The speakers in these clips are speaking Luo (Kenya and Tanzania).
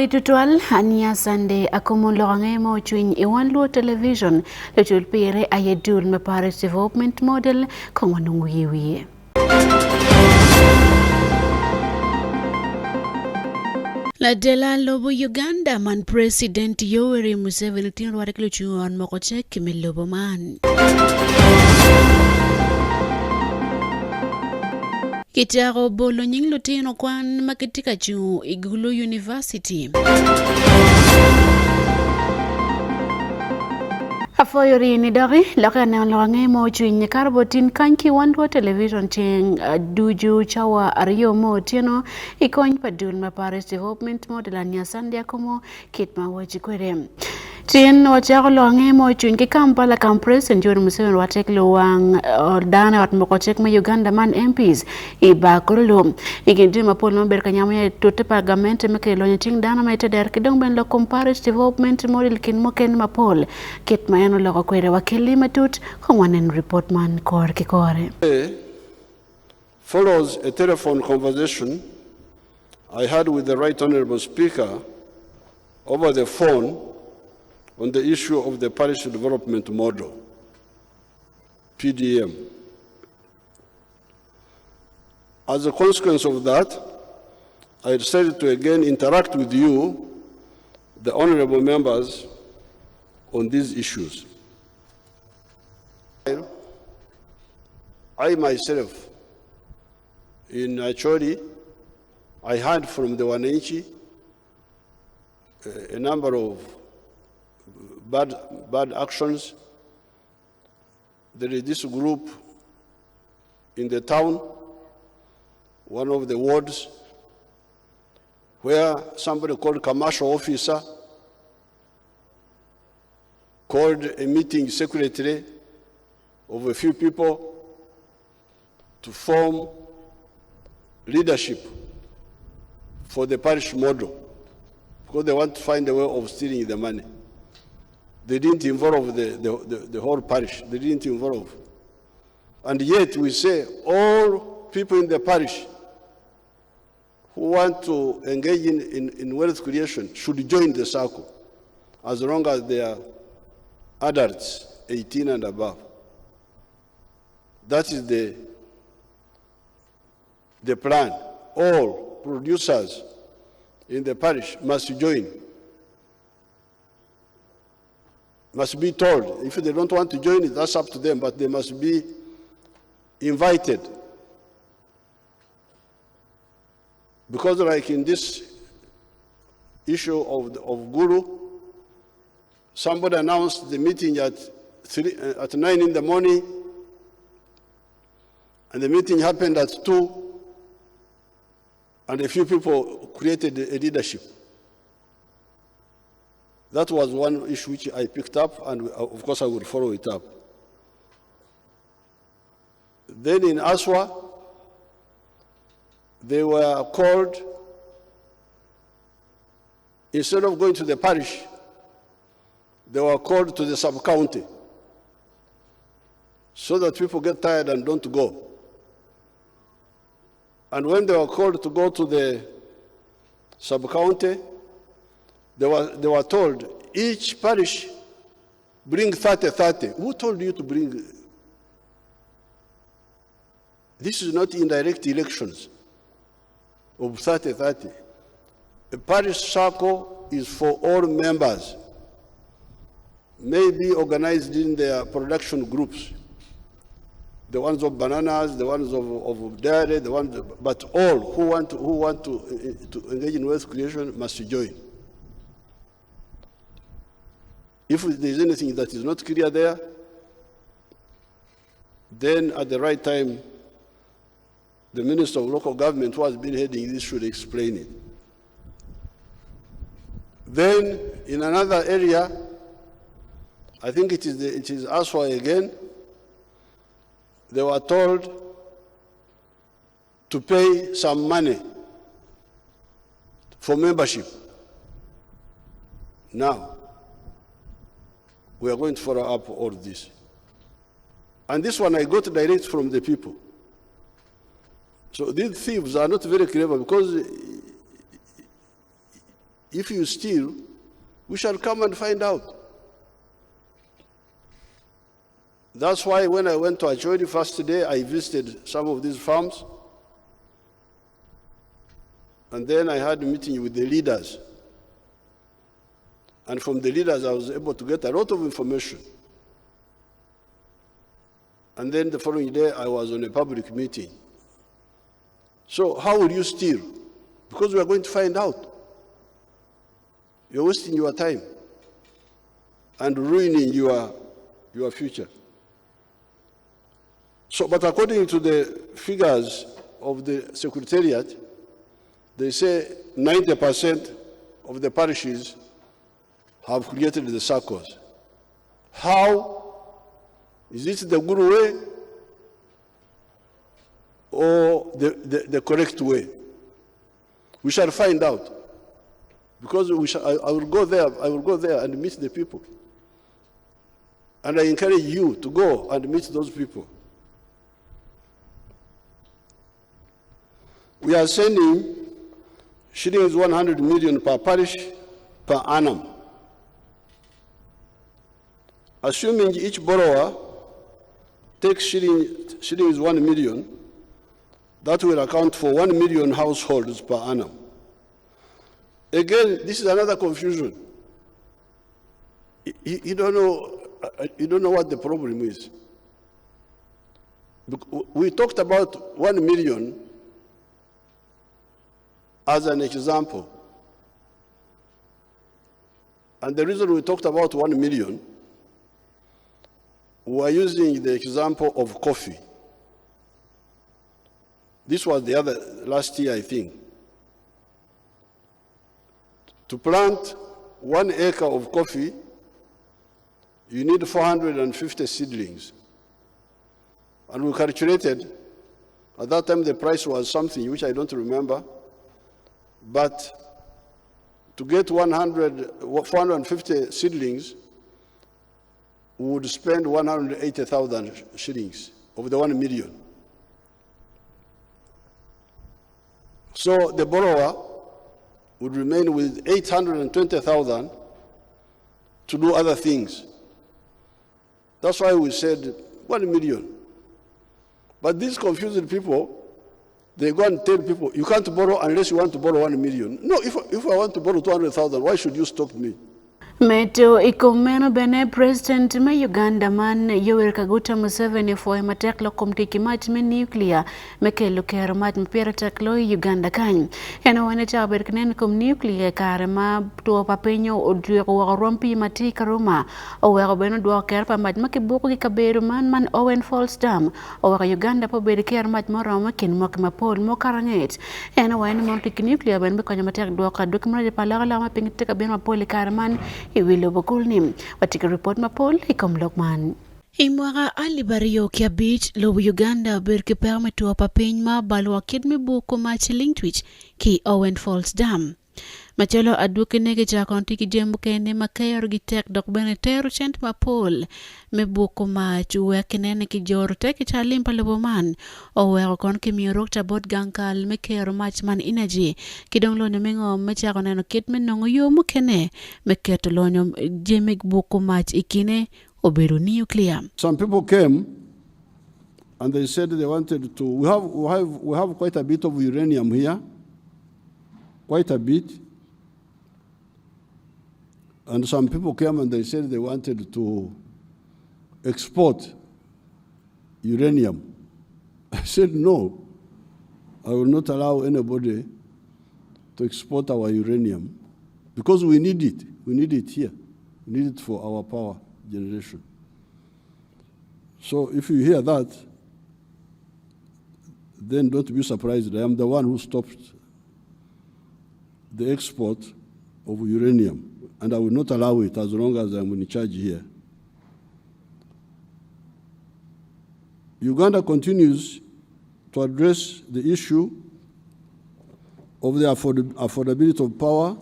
Ritual Ania Sunday AKUMU mo chwiny Wan Luo Television le chulpire ayedul me Paris Development Model kongwanungu yiwie. La dela lobo Uganda man President Yoweri Museveni tin ware kluchuan mokoche kimilobo man. Kitaro bolo nying lutino kwan makitika chu Igulu University. Afoyori ni dari lakana lwange mo chwiny karbotin kanki Wan Luo Television cheng duju chawa ariyo mo tieno ikony padul ma Paris Development Model Ania Sunday AKUMU kitma wajikwere. Tien wachako lwange mo chwiny ki Kampala kam President Yoweri Museveni watek luwang dana wat mokochek ma Uganda man MPs iba kurulu ikinti mapol no ber kanyamo ya tote parliament mekelo nyating dana ma iteder kidong ben lo Paris Development Model kin moken mapol kitma eno loko kwere wakili matut kongwanen report man kor kikore. Follows a telephone conversation I had with the Right Honorable Speaker over the phone on the issue of the Parish Development Model, PDM. As a consequence of that, I decided to again interact with you, the honorable members, on these issues. I myself, in Acholi, I heard from the Wananchi a number of bad actions. There is this group in the town, one of the wards, where somebody called commercial officer called a meeting secretary of a few people to form leadership for the parish model because they want to find a way of stealing the money. They didn't involve the whole parish. They didn't involve. And yet we say all people in the parish who want to engage in wealth creation should join the circle as long as they are adults, 18 and above. That is the plan. All producers in the parish must join. Must be told. If they don't want to join it, that's up to them, but they must be invited. Because like in this issue of Guru, somebody announced the meeting at 9 in the morning, and the meeting happened at 2, and a few people created a leadership. That was one issue which I picked up, and of course I will follow it up. Then in Aswa, they were called, instead of going to the parish, they were called to the sub-county so that people get tired and don't go. And when they were called to go to the sub-county, they were told, each parish bring 30-30. Who told you to bring? This is not indirect elections of 30-30. A parish circle is for all members, may be organized in their production groups. The ones of bananas, the ones of dairy, but all who want to engage in wealth creation must join. If there is anything that is not clear there, then at the right time, the Minister of Local Government who has been heading this should explain it. Then in another area, I think it is Aswa again, they were told to pay some money for membership. Now, we are going to follow up all this. And this one I got direct from the people. So these thieves are not very clever because if you steal, we shall come and find out. That's why when I went to ANGEYA first day, I visited some of these farms. And then I had a meeting with the leaders. And from the leaders, I was able to get a lot of information. And then the following day, I was on a public meeting. So how will you steal? Because we are going to find out. You're wasting your time and ruining your future. So, but according to the figures of the Secretariat, they say 90% of the parishes have created the circles. How? Is this the good way or the correct way? We shall find out. Because I will go there and meet the people. And I encourage you to go and meet those people. We are sending shillings 100 million per parish per annum. Assuming each borrower takes shillings 1 million, that will account for 1 million households per annum. Again, this is another confusion. You don't know what the problem is. We talked about 1 million as an example. And the reason we talked about 1 million, we are using the example of coffee. This was last year, I think. To plant 1 acre of coffee, you need 450 seedlings. And we calculated, at that time the price was something which I don't remember, but to get 450 seedlings, we would spend 180,000 shillings of the 1 million. So the borrower would remain with 820,000 to do other things. That's why we said 1 million. But these confused people, they go and tell people, you can't borrow unless you want to borrow 1 million. No, if I want to borrow 200,000, why should you stop me? Meto ikomeno bene President me Uganda man Yoweri Kaguta Museveni foi mateklo komtiki mach me nuclear mekelo kero mach mpira teklo Uganda kany. Eno wane chaber kenen kom nuclear kare ma tuwa papenyo odweko warompi mati karuma owero beno dwa ker pa mach makibuku ki kaberu man Owen Falls Dam owero Uganda po beri ker mach moroma kin moki mapol mokaranget. Eno wane montiki nuclear ben bekonyo matek dwa ka dokumrade palagala mapingiteka ben mapoli kare man iwilo bokulnim watika report mapol ikom lokman. Imwaga alibario kia beach lo Uganda berke permetu apapeny ma balwa kidme buko ma chiling twitch ki Owen Falls Dam. Machelo aduke nege jakonti ki jembu kene makayor gitek dok bene teru chent mapol me buko ma chuwe kinene ki joru teki chalimpa leboman owero kon ki miorok tabot gankal me kero machman energy kidong lo nemengo mechako neno kitme nongo yomu kene me keto lonyo jemik buko mach ikine oberu nuclear. Some people came and they said they wanted to, we have quite a bit of uranium here, quite a bit. And some people came and they said they wanted to export uranium. I said, no, I will not allow anybody to export our uranium because we need it. We need it here. We need it for our power generation. So if you hear that, then don't be surprised. I am the one who stopped the export of uranium. And I will not allow it as long as I'm in charge here. Uganda continues to address the issue of the affordability of power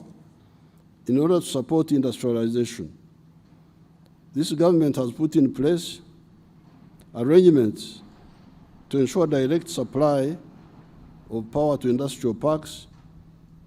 in order to support industrialization. This government has put in place arrangements to ensure direct supply of power to industrial parks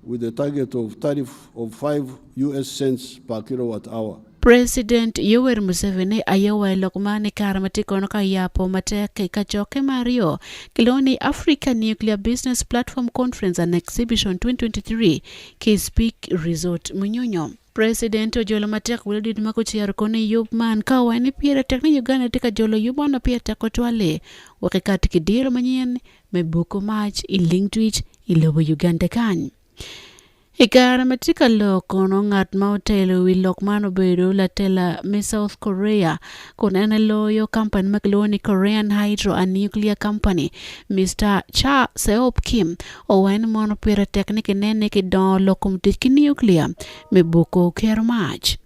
with a target of tariff of 5 US cents per kilowatt hour. President Yoweri Museveni ayawa lokmani karamati kono kayapo mateke kachoke Mario kiloni Africa Nuclear Business Platform Conference and Exhibition 2023 K-Speak Resort Munyonyo. President Ojolo Matek wildi makuchiar kone yubman kawani pira tekni Uganda tika jolo yubana pia takotwale wakikati kidiro manyen mebuko match iling twitch ilobo Uganda kan. Ikara matika kono ngat mautelo wilok mano bedo la tela me South Korea kuna loyo company makloni Korean Hydro and Nuclear Company Mr. Cha Seop Kim o wen mono pira tekniki nene ki don lokum tiki nuclear me buko kermach.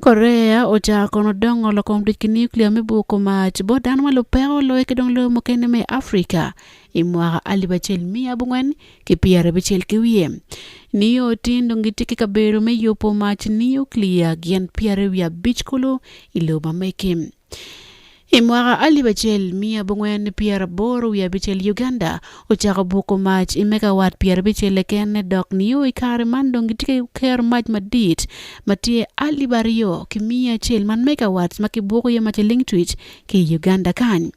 Korea oja kono dongo lokom tiki nuclear me buko mach bodan malo pero lo ekidong lo mokene me Afrika imwara alibachel mi abungwen ki piare bachel kiwie niyo tindo ngitiki kabero me yopo mach nuclear gian piare wia bichkulu iloba mekim imwara alibachel mi abungwen piare boru wia bichel Uganda ochaka buko mach megawatt piare bichel kene dok niyo ikare mando ngitiki ker mach madit matie alibario kimia chel man megawatts makibuko ya macheling twitch ki Uganda kan.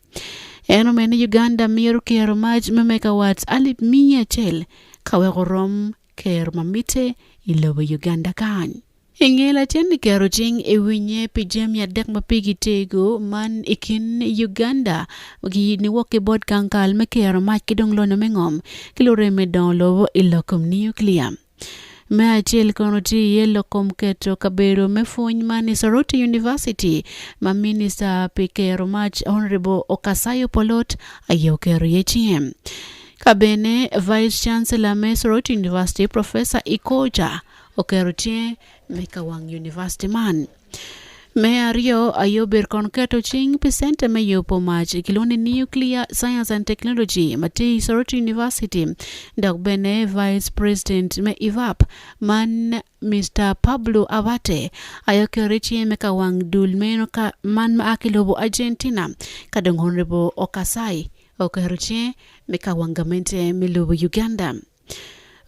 Eno mene Uganda miru kero mach megawatts alip mia chel kawe gorom ker mamite ilobo Uganda kan. Ingela chen kero jing ewinye pijem ya dek mapigi tego man ikin Uganda gi ni woke bod kankal me kero mach kidong lo na mengom kilore me don lobo ilokom nuclear. Me achel kono ti yelo kom keto kabero me funy mani Soroti University ma minister pikero mach Honorable Okasayo Polot ayo kero yechiem. Kabene Vice Chancellor me Soroti University Professor Ikoja okero tie Mekawang University man. Me ario ayo ber kon keto ching percent me yopo mach kiloni Nuclear Science and Technology mati Soroti University dok bene Vice President me IVAP man Mr. Pablo Abate ayo kerechi Mekawang dul meno ka man ma akilobo Argentina kadong Honorable Okasai okerechi Mekawangamente milobo Uganda.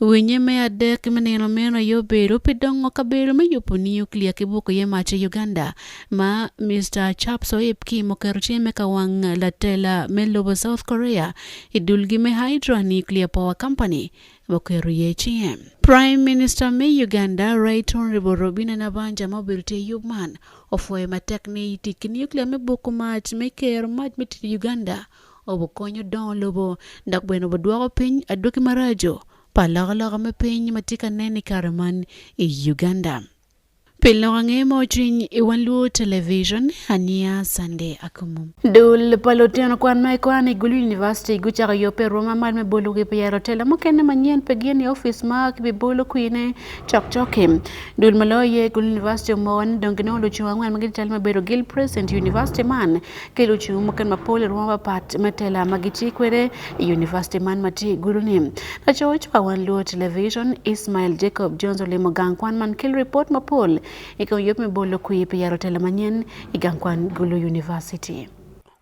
Winye me adek meneno meno yo bero pedongo kabero me yopo nuclear kibuko ye mache Uganda ma Mr. Chapso Ipki mokerche Mekawang latela melobo South Korea idulgi me Hydro Nuclear Power Company bokeru ye chiem. Prime Minister me Uganda Right Honorable Robina Nabanja mobilte yubman ofwe matekni tiki nuclear me buko mach me ker mach me Uganda obokonyo don lobo dakbeno bodwaro piny adoki marajo palagalaga me piny matika neni karaman Uganda. Pilange mojing Wan Luo Television hania Sunday AKUMU. Dul palotiano kwan mai kwan igulu University guchara yope Roma mal me bolo ge piyaro tela mokene manyen pegeni office ma kibi bolo kuine chok dul maloye igulu University mon dongino lo chuangwan magil talma bero Gil Present University man kelo chu moken mapole Roma pat metela magichi kwere University man mati gulunim na choch pa Wan Luo Television Ismail Jacob Jones ole mogang kwan man kil report mapole ikaw yop me bolo kui piyaro tela manyen igangkwan Gulu University.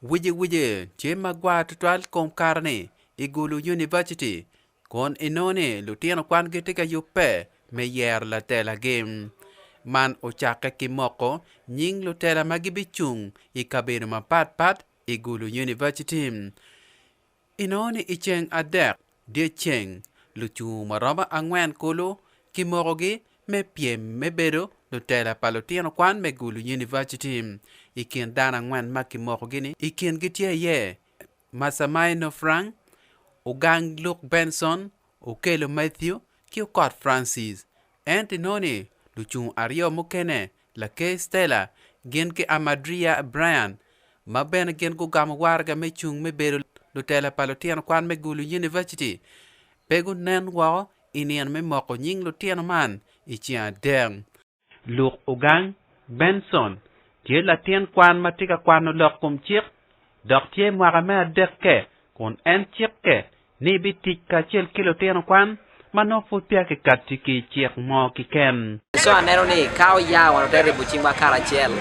Wije che magwa tutwal kom karne Igulu University kon inone lutiano kwan gitika yupe me yer la tela game man ochaka kimoko nying lutela magibichung ikabeno mapat Igulu University inone icheng adek de cheng luchu marama angwan kolo kimorogi me piem me bedo lutela palotiano kwan me Gulu University ikin dana ngwan makimoko gini ikin gitie ye Masamai no Frank Ugang Luke Benson Ukelo Matthew Kio Cot Francis Antinoni luchung ario mukene la ke Stella gen ke Amadria Brian maben gen ko gam warga me chung me bedo lutela palotiano kwan me Gulu University pegu nen wa inian me moko nying lutiano man ichia deng Luke Ugang Benson tie la tien kwan matika kwan no lokum chik dok tie mwara me dekke kon en chikke ni bitik ka chel kilo tien kwan mano futpia ke katiki chik mo ki ken so anero ni kao ya wan dere buchimba kara chel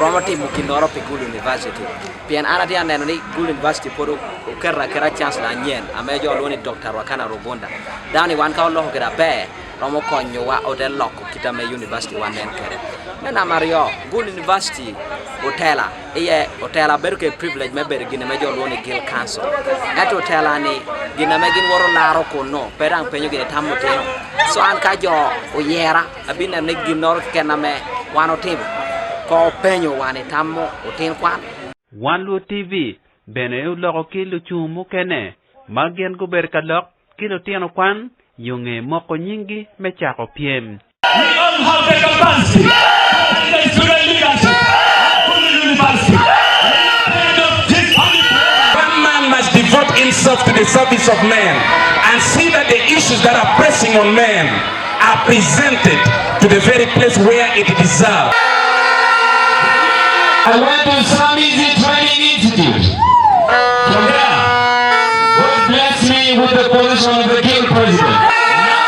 romo timo kinoro pe Gulu University pian ana dia neno ni Gulu University podo kera chance la nyen amejo loni Dr. Wakana Rubunda dani wan ka lo kera be romo konyo wa hotel loko kitame University wan nen kere na Mario Gulu University hotela berke privilege me ber gine mejo loni Gil Council at hotela ni gine megin woro laro kono perang penyo gine tammo teno so an ka jo oyera abina ne ginor kename wano timo ko penyo wane tammo oten kwan Wan Luo TV bene uloko kilo chumu kene magen go ber kalok kilo tieno kwan yunge moko nyingi mechako piem. We all have the capacity and the student leadership University. One man must devote himself to the service of man and see that the issues that are pressing on man are presented to the very place where it deserves. I went to some easy training institute. From there, God blessed me with the position of the King President. Now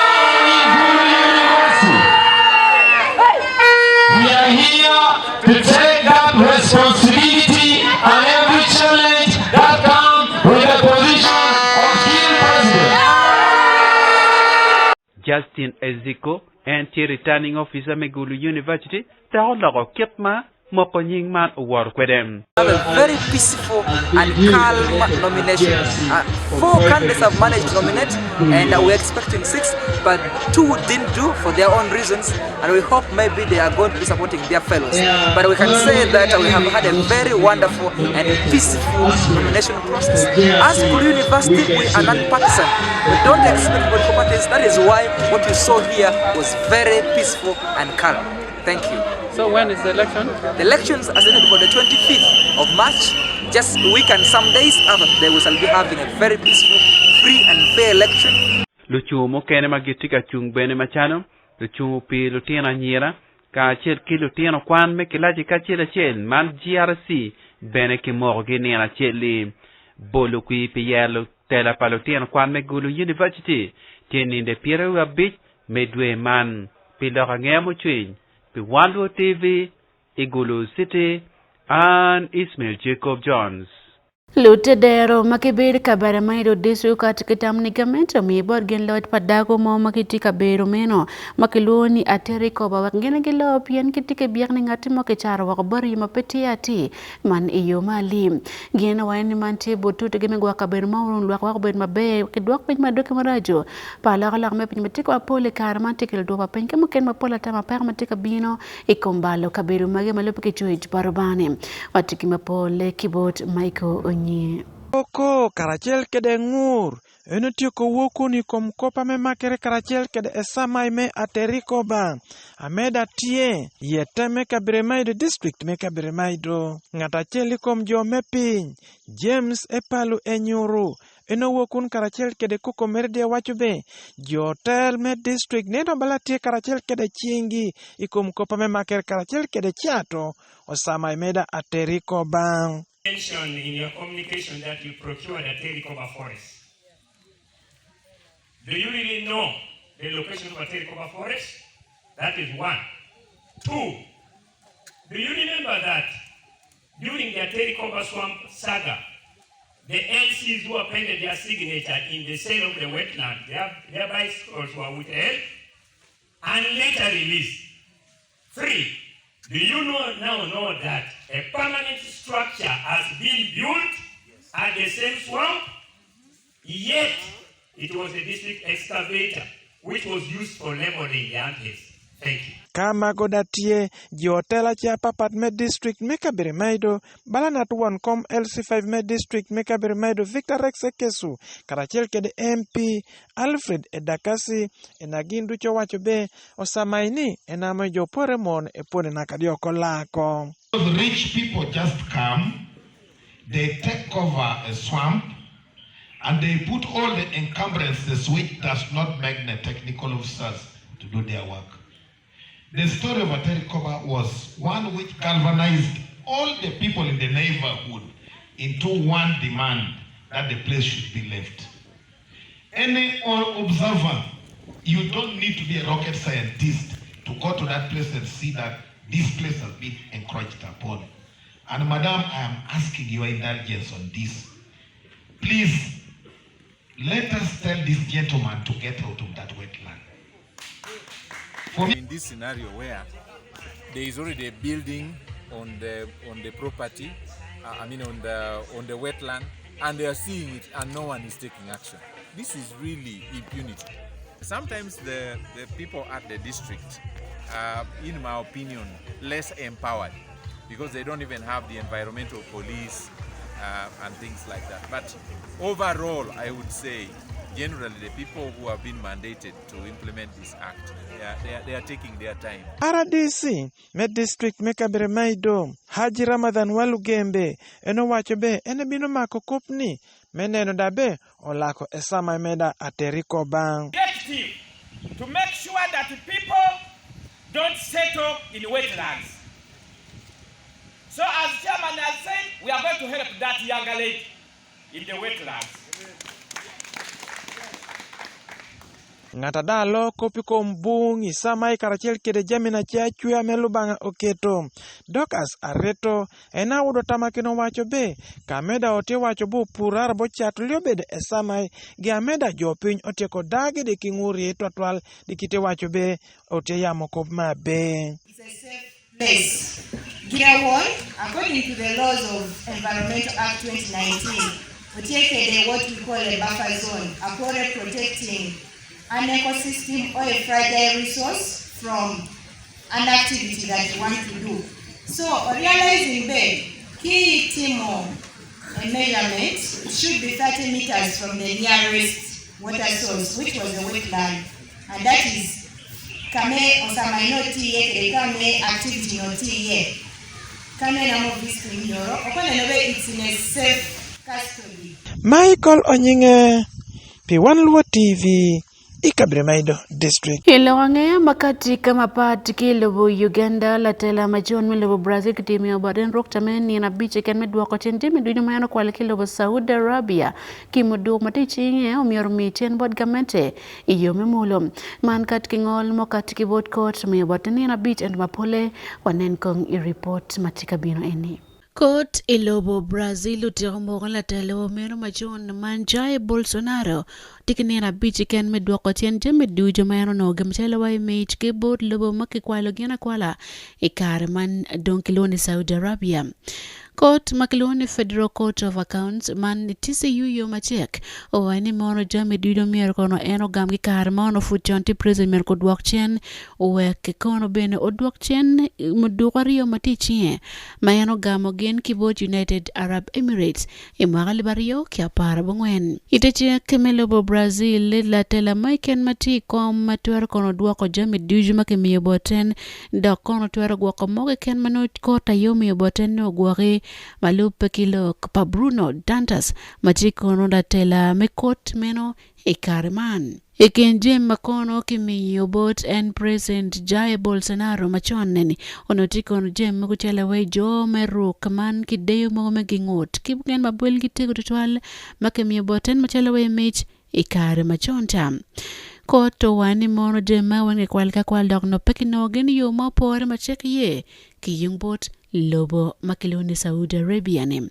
in Gulu University, we are here to take that responsibility and every challenge that comes with the position of King President. Justin Eziko and returning officer me Gulu University ta loko kitma moko nying man award kwedem. Have a very peaceful and calm nomination. 4 candidates have managed to nominate, and we're expecting 6, but 2 didn't do for their own reasons, and we hope maybe they are going to be supporting their fellows. But we can say that we have had a very wonderful and peaceful nomination process. As Gulu University, we are non-partisan. We don't expect political parties. That is why what you saw here was very peaceful and calm. Thank you. So when is the election? The elections are scheduled for the 25th of March. Just a week and some days after, they will be having a very peaceful, free and fair election. Luchumo kene magitika chung bene machano, luchumo pi lutiena nyira, ka chel ki lutiena kwan me kilaji ka chel man GRC bene ki morgi nena cheli bolu kui pi yelo tela pa lutiena kwan me Gulu University tieni de pira wa bich medwe man pi loka ngemo chwin. Wan Luo TV, Gulu City, and Ismail Jacob Jones. Lutedero makibiri kabara maido disu katika tamni gamento mi borgen lot padago mo makiti kabero meno makiluoni ateri koba wakngene gelo pian kitike biakni ngati mo kecharo wakbari mapeti ati man iyo mali gena wani manti botu te geme gwa kabero maurun lwak wakber mabe kidwak pin madoke marajo pala kala me pin matiko apole karmante kel do papen ke muken mapola tama permatika bino ikombalo kabero mage malope chuj barabane watiki mapole keyboard Michael Oko karachel kede ngur eno tioko woko ni kom kopa me makere karachel kede esama me ateriko bang ameda tie yete me kabiremaido district me kabiremaido ngata cheli kom jo me piny James Epalu enyuru eno wokun karachel kede koko merde wachube jo hotel me district neno bala tie karachel kede chingi ikom kopa me makere karachel kede chato osama meda ateriko bang. Mention in your communication that you procured a Terikoba forest. Do you really know the location of a Terikoba forest? That is 1. 2. Do you remember that during the Terikoba swamp saga, the LCs who appended their signature in the sale of the wetland, their bicycles were withheld and later released? 3. Do you now know that a permanent structure has been built at the same swamp? Yet, it was a district excavator which was used for leveling the anthills. Thank you. Kama godatie jotela cha papat me district me kabiremaido balanat won kom LC5 me district me kabiremaido Victor Rex Kesu karachel kede MP Alfred Edakasi enagindu cho wacho be osamaini enama jopore mon epone nakadio kolako. Rich people just come, they take over a swamp and they put all the encumbrances which does not make the technical officers to do their work. The story of Aterikoba was one which galvanized all the people in the neighborhood into one demand that the place should be left. Any observer, you don't need to be a rocket scientist to go to that place and see that this place has been encroached upon. And Madam, I am asking your indulgence on this. Please, let us tell this gentleman to get out of that wetland. In this scenario where there is already a building on the property, on the wetland, and they are seeing it and no one is taking action. This is really impunity. Sometimes the people at the district are, in my opinion, less empowered because they don't even have the environmental police and things like that. But overall, I would say, generally, the people who have been mandated to implement this act, they are taking their time. RDC, Med District Mekabere Maido, Haji Ramadan Walugembe, eno wachobe, ene bino mako kopni, meneno dabe, olako esama meda ateriko bang. Objective to make sure that people don't settle in wetlands. So as chairman has said, we are going to help that younger lady in the wetlands. Ngata dalo kopi kombung isamai karachel kede jamina chachua melubanga oketo. Dokas areto ena udo tamakino wacho be kameda ote wacho bu purar bo chatulio bede esamai gi ameda jopiny oteko dage de kinguri etwatwal dikite wacho be ote yamo kop mabe. It's a safe place. Gira wall, according to the laws of Environmental Act 2019, Otiekede what we call a buffer zone, a quarry protecting an ecosystem or a fragile resource from an activity that you want to do. So realizing that key timo a measurement should be 30 meters from the nearest water source, which was a wetland, and that is kame osama inoti kame activity inoti ye kame namo visiting yoro okone nobe it's in a safe custody. Michael Onyinge, Wan Luo TV, Ikabremaido District. Ilawangea makati kama pati kilobo Uganda la tela majon milobo Brazil kitimi obaden roktameni na biche ken medwa ko chen timi dudu mayano kwa kilobo Saudi Arabia kimudu matichinge omiormi chen bod gamente iyo memulo man kat kingol mokati kibot court mi obateni na biche and mapole wanen kong I report matika bino eni. Court ilobo Brazil utiromo la telo mero majon manjaye Bolsonaro tikinena bichi ken medwako tien jeme dujo mayano no gemtelo wa image ke bot lobo makikwalo gina kwala ikare man donkiloni Saudi Arabia. Court Makiloni Federal Court of Accounts man tise yuyo machek o wani mono jame dudo mier kono eno gamgi kare mono futionti prison mier kodwak chen weke kono bene odwak chen mudukario matichie mayano gamo gen kibot United Arab Emirates imagali bario kia para bongwen iteche kemelobo Brazil la tela maiken mati kom matuer kono dwako jame dujo makimiyo boten da kono tuero gwako moge ken mano kota yomi boten no gwari malupe kilo pa Bruno Dantas majiko da tela mekot meno ikariman. Ikenje makono kimiyo bot and present Jair Bolsonaro machoneni onotiko no jem kuchela we jo meru kaman kideyo mo megingot kibgen mabwel gitego tutwal makimiyo bot and machela we mech ikare machonta. Koto wani mono jema wenge kwalka kwal dog no pekino geni yo mapore macheki ye ki yung bot lobo makiloni Saudi Arabia ne.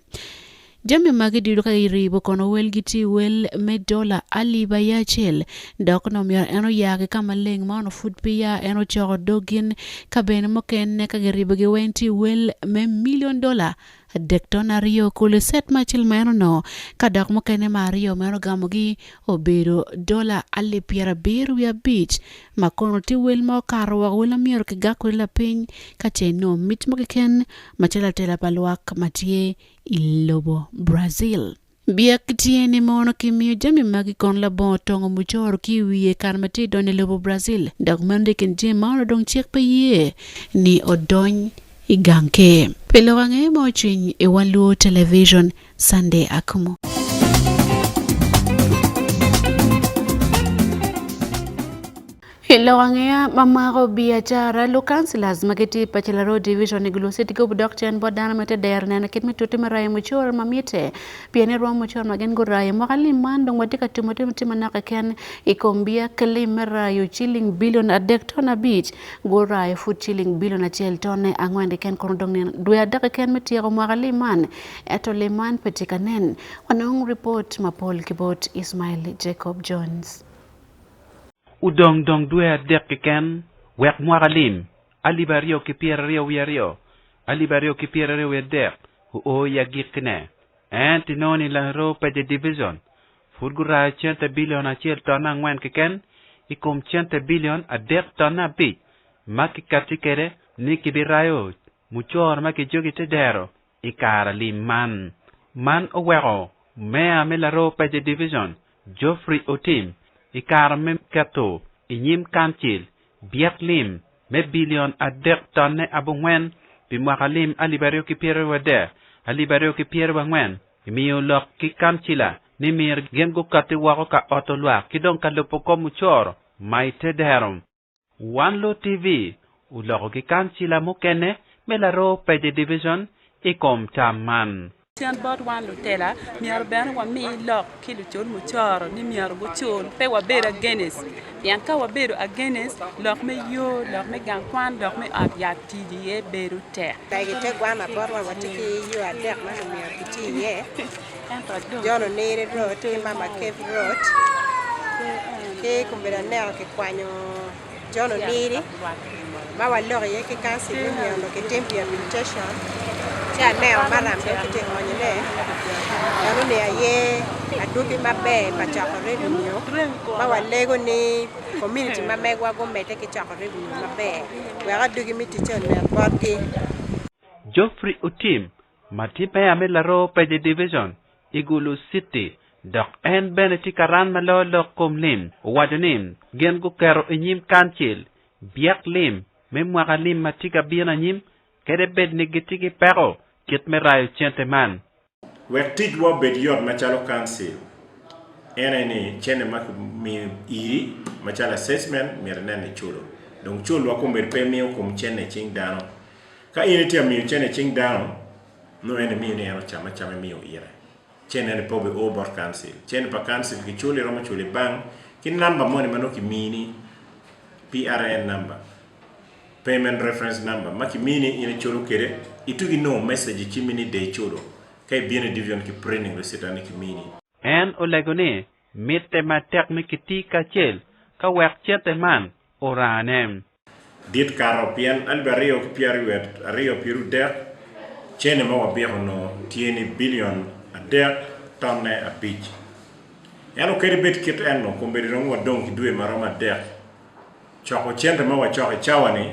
Jami magidi duka iribo kono welgiti wel $1 ali bayachel dok no mier eno yage kama leng mano futpiya eno choro dogin kabene moken ne kageribo ge wenti wel $1 million dekton Rio kule set machil meno no kadak mokene Mario meno gamogi obero $1 ali piera beru ya beach makono ti wel mo karwa wela mier ke gakwe la piny kacheno mit moken machela tela palwak matie ilobo Brazil. Biak tiene mono kimio jami magi kon la bon tongo muchoro kiwiye karmati doni lobo Brazil dagmande kenje mono dong chek pe ye ni odony iganke. Pelorange moching Wan Luo Television Sunday AKUMU. Lo ANGEYA mamaro biashara lo councillors mageti Pachelaro division igulu city go doctor bodana mete der na kit mituti marai muchor mamite piene ro muchor magen gurai makali mando watika timote mtimana ken ikombia kalimera yo chilling billion adek tona beach gurai food chilling billion achel tone angwende ken korondong dwe adek ken mitiego makali man eto leman petikanen wanong report mapol kibot Ismail Jacob Jones. Udong dong dua dek ken wek muagalim alibario ki pierrio wiario alibario ki pierrio dek o ya gikne antinoni la ro pe de division furgura 100 billion achel tona ngwen ken ikom 100 billion adek tona bit makikatikere nikibirayo muchor makijogi tedero ikara liman man owero me amela ro pe de division Geoffrey Otim ikar mem kato inyim kanchil biak lim me billion adek tonne abungwen bimwakalim alibario ki piero wade alibario ki piero wangwen imiyo lok ki kanchila ni mir gengo kati wako ka otolwa kidong kalopoko muchoro maite derum Wan Luo TV uloko ki kanchila mukene melaro pede division ikom taman Tian bot Wan Luo Tela miar ben wa mi lok kilo chol muchoro ni miar go chol pe wa bera genes yan ka wa bero agenes lok me yo lok me gang kwan lok me ab ya tidi e beru te Dai te gwa ma bor wa tiki yo adek ma miar kiti ye jono nere road ke mama cave road ke kumbera neo ke kwanyo jono nere ma wa lori ye ke kansi miar lo ke tempi habilitation cha neo maram ke kite ngonyene yano ne ye aduki mabe pa chako revenue ma wa lego ni community mamegwa go mete ke chako revenue mabe we aduki miti chen ne botki Geoffrey Otim matipe amelaro pe de division igulu city dok en beneti karan malolo komlim wadonim gen go kero inyim kanchil biak lim memwakalim matika bina nyim kede bed negitiki pero kit merayo chente man wek tij wo bed yot machalo council ene chene mak mi iri machalo assessment mir nene chulo donc chulo ko mer pe mi ko chene ching dano ka ine tia mi chene ching dano no ene mi ne chama chama mi o ira chene ne pobe over council chene pa council ki chuli roma chuli bang kin number money manoki mini PRN number payment reference number maki mini ine chulo kere itugi no message chimini de chulo kay bien division ki printing receipt ani ki mini en olegone mitte ma technique ti kachel ka wek chete man oranem dit karopian albario ki piaruet ario piru der chene mo wabiro no tieni billion ader tonne a pitch yano kere bet kit enno ko mbedi ron wadon ki duwe marama der choko chende mo wa choko chawani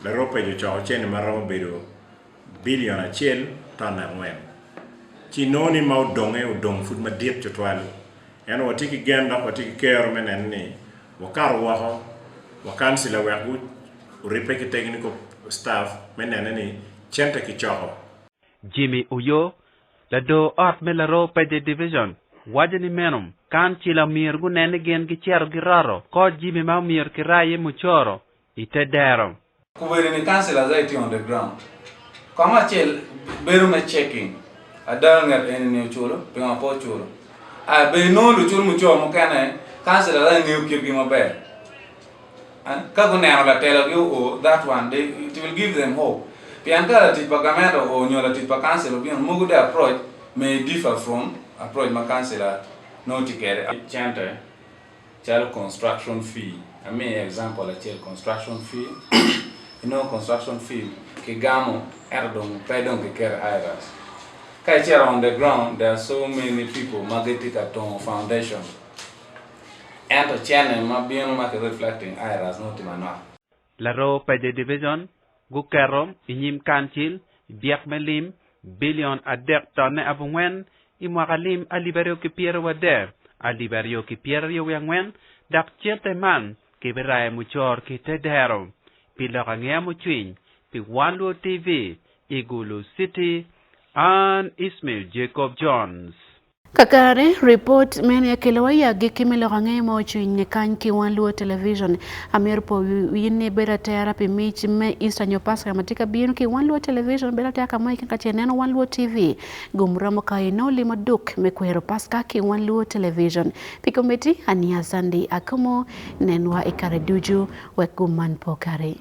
la rope jo choko chende marama bedo billion a chel tonne ngwen chinoni ma udonge udong food ma diet chotwali yano watiki genda watiki kero menenni wakaro waho wakansila waku uripeki technical staff menenni chente ki choko Jimmy Uyo la do art melaro pe de division wajani menum kan chila mir gu nene gen gi chero gi raro ko Jimmy ma mir ki raye muchoro ite dero kubere ni kansila zaiti on the ground kama chel beru me checking adanga ene chulo pinga po chulo a be no lu chulo mucho mo kana kansila la new kirgi mo be ka ko ne ala tell you that one they it will give them hope pianga ti pagamento o nyola ti kansila bien mo good approach may differ from approach ma kansila no tikere chante chal construction fee I mean example a chel construction fee you know construction fee ke gamo erdong pedong ke ker airas on the ground, there are so many people magnetic foundation. And the channel ma bien ma reflecting iras no timana. La ro pe de division gu kerom inyim kanchil biak melim billion adek tonne abungwen imwakalim aliberio ki piero wade aliberio ki piero yangwen dak chete man ki berae muchor ki tedero pilokangea muchwin pi Wan Luo TV igulu city and Ismail Jacob Jones. Kakare report mene kelewa ya gikimelo range mo chuine kanki Wan Luo Television amir po yine bera tayara pe mich me Eastern Pasca matika binu ki Wan Luo Television bera tayaka mai kati neno Wan Luo TV gumramo kaino lima duk me kwero Pasca ki Wan Luo Television pikometi ania sandi AKUMU nenwa ikare duju wekuman pokare.